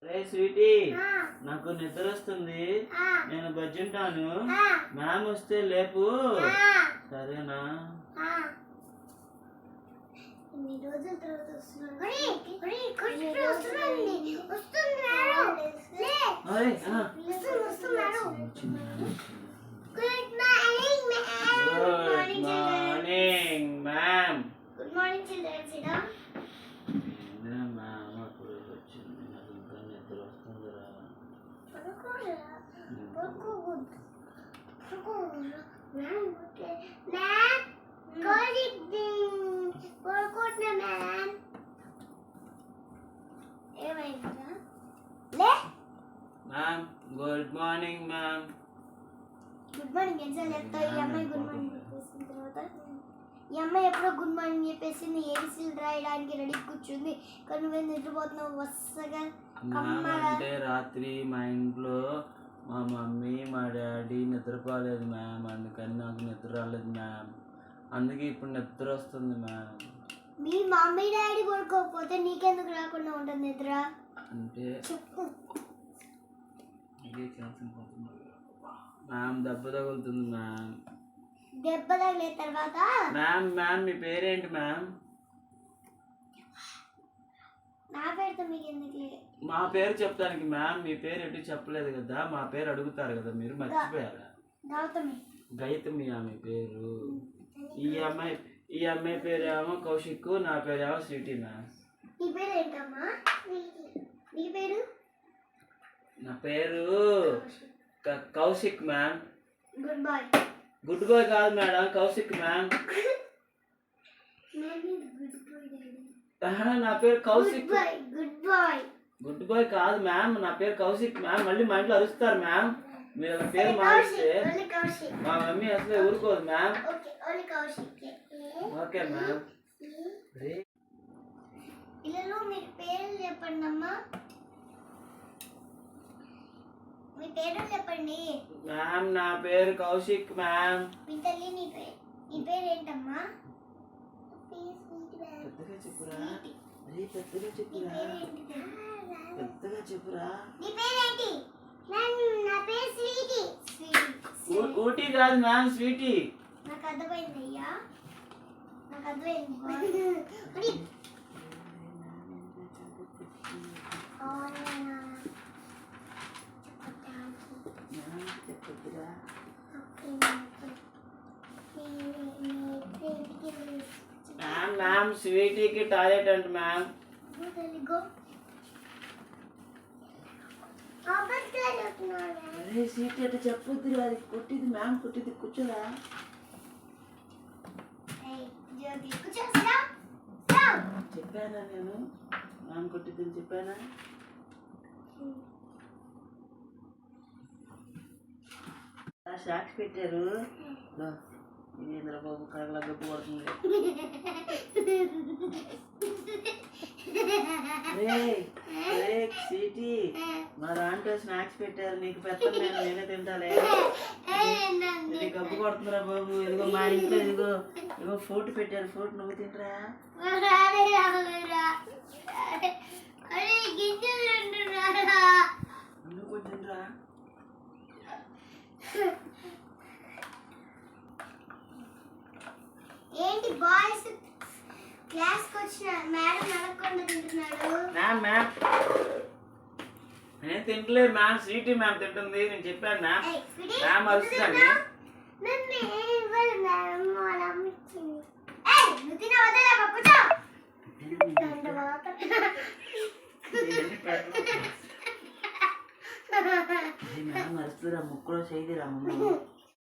రే Sweety, నాకు నిద్ర వస్తుంది, నేను బజ్జుంటాను. మ్యామ్ వస్తే లేపు, సరేనా? రోజుల తర్వాత good morning ma'am. Good morning childrens. Ma'am good morning ma'am. Good morning exam చెప్తావు. ఈ అమ్మాయి గుడ్ మార్నింగ్ చెప్పేసిన తర్వాత ఈ అమ్మాయి ఎప్పుడో గుడ్ మార్నింగ్ చెప్పేసింది, ఏబీసీలు రాయడానికి రెడీ కూర్చుంది. కానీ నువ్వేం నిద్రపోతున్నావు వరుసగా అంటే రాత్రి మా ఇంట్లో మా మమ్మీ మా డాడీ నిద్రపోలేదు మ్యామ్, అందుకని నాకు నిద్ర రాలేదు మ్యామ్. అందుకే ఇప్పుడు నిద్ర వస్తుంది మ్యామ్. మీ మమ్మీ డాడీ పడుకోకపోతే నీకెందుకు రాకుండా ఉంటుంది నిద్ర? అంటే మ్యామ్ దెబ్బ తగులుతుంది మ్యామ్. దెబ్బ తగిలే తర్వాత మ్యామ్ మీ పేరేంటి మ్యామ్? నా పేరుతో మీకు ఎందుకు? మా పేరు చెప్తానికి మ్యామ్, మీ పేరు ఎటు చెప్పలేదు కదా, మా పేరు అడుగుతారు కదా, మీరు మర్చిపోయారా? గౌతమి మీ పేరు. ఈ అమ్మాయి పేరేమో కౌశిక్, నా పేరేమో స్వీటీ మ్యామ్. నీ పేరు ఏంటమ్మా? నీ పేరు? నా పేరు Kaushik ma'am. Good boy. Good boy కాదు మేడం, కౌశిక్ మ్యామ్. నా పేరు Kaushik. Good boy. Good boy కాదు మ్యామ్, నా పేరు కౌశిక్ మ్యామ్. మళ్ళీ మా ఇంట్లో అరుస్తారు మ్యామ్ మీరు అలా పేరు మారిస్తే. మా మమ్మీ అసలు ఊరుకోదు మ్యామ్. Okay ma'am. పిల్లలు మీ పేర్లు చెప్పండి అమ్మా. మీ పేరు చెప్పండి. మ్యామ్ నా పేరు కౌశిక్ మ్యామ్. మీ తల్లి నీ పేరు ఏంటమ్మా? పెద్దగా చెప్పురా, పెద్దగా చెప్పురా, పెద్దగా చెప్పురా. నీ పేరేంటి? నా పేరు స్వీటీ. ఊటీ కాదు మ్యామ్, స్వీటీ. నాకు అర్థమైంది అయ్యా, నాకు అర్థమైంది. మ్యామ్ స్వీటీకి టాయిలెట్ అంట మ్యామ్. స్వీటీ అంటే చెప్పొద్దు, అది కొట్టింది మ్యామ్, కొట్టింది. కూర్చోరా. చెప్పానా నేను మ్యామ్ కొట్టిద్దని చెప్పానా? షాక్స్ పెట్టారు. బాబు కరగలా గబ్బు పడుతుంది. స్వీటీ మా దాంట్లో స్నాక్స్ పెట్టారు, నీకు పెట్టను నేను, నేనే తింటాలే. గబ్బు కొడుతుందిరా బాబు. ఇదిగో మా ఇంట్లో ఇదిగో ఫ్రూట్ పెట్టారు, ఫ్రూట్ నువ్వు తింటరా. నువ్వు కొంచెం తింటరా. ఏంటి బాయ్స్ క్లాస్ కి వచ్చిన మేడం నడకుండా తింటున్నాడు? మ్యామ్ నేను తింటలేదు మ్యామ్, స్వీటీ మ్యామ్ తింటుంది. నేను చెప్పాను మ్యామ్. మ్యామ్ అరుస్తుంది. మ్యామ్ అరుస్తుందిరా, ముక్కులో చేయదిరా ముందు.